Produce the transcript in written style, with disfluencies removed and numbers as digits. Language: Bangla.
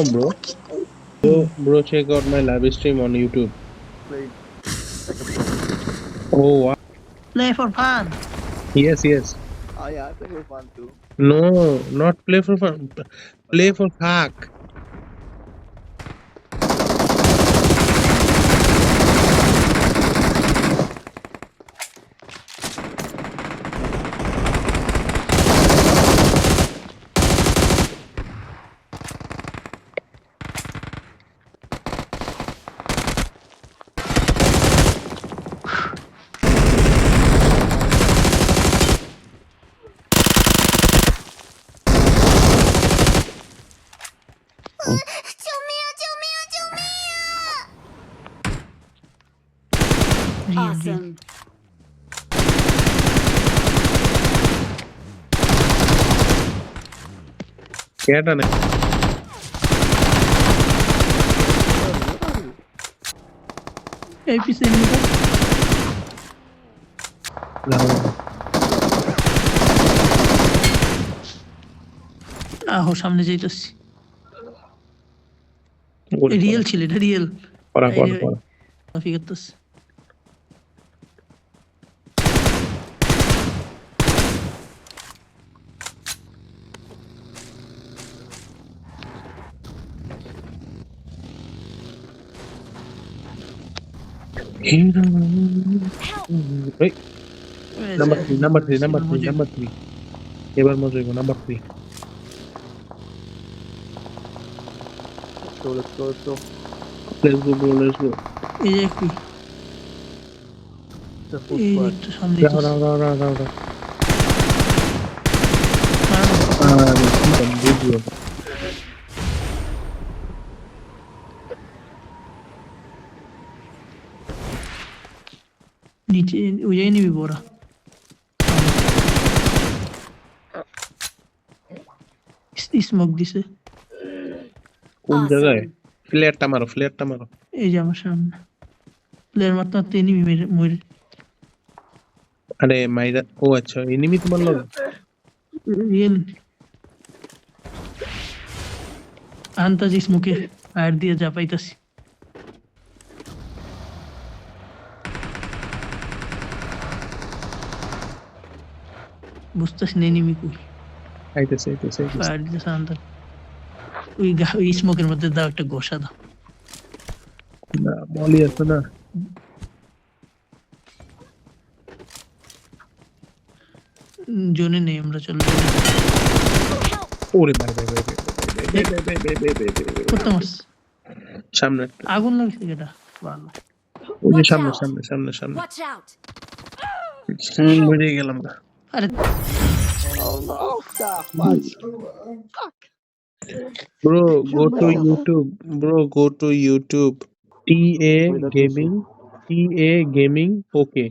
Oh, bro, check out my live stream on YouTube. Played like a pro. Oh, wow. Play for fun. Yes. Oh yeah, I play for fun too. No, not play for fun. Play for fuck. Real. Awesome. കേട്ടാണ് APC নিবা আহো সামনে যাইতাছি রিয়েল ছিল এটা রিয়েল পড়া মাফি করতেছি এই নাম্বার 3 এবার মজা হইব number 3 Let's go. let's go bro let's go এই যে কি It's a full এই squad. একটু সামনে রাও ভিডিও নিচে ওই জায়গায় নিবি বড়া স্মোক দিছে কোন জায়গায় ফ্লেয়ারটা মারো এই যে আমার সামনে প্লেয়ার মাত্র নিবি মরে আরে মাইরা ও আচ্ছা এনিমি তোমার লগে রিয়েল আন্তাজি স্মোকে ফায়ার দিয়ে যা পাইতাছি বুঝতেছি না এনিমি কই আইতেছে ফায়ার দিতেছে আন্তাজ ওই স্মোকের মধ্যে দাও একটা গোসা দাও না মলি আছে না জোনে নেই আমরা চলে ওরে ভাই কত মাস সামনে আগুন লাগছে এটা ভালো ওই যে সামনে Watch out. মরে গেলাম না আরে Oh, stop. What? bro go to YouTube TA gaming okay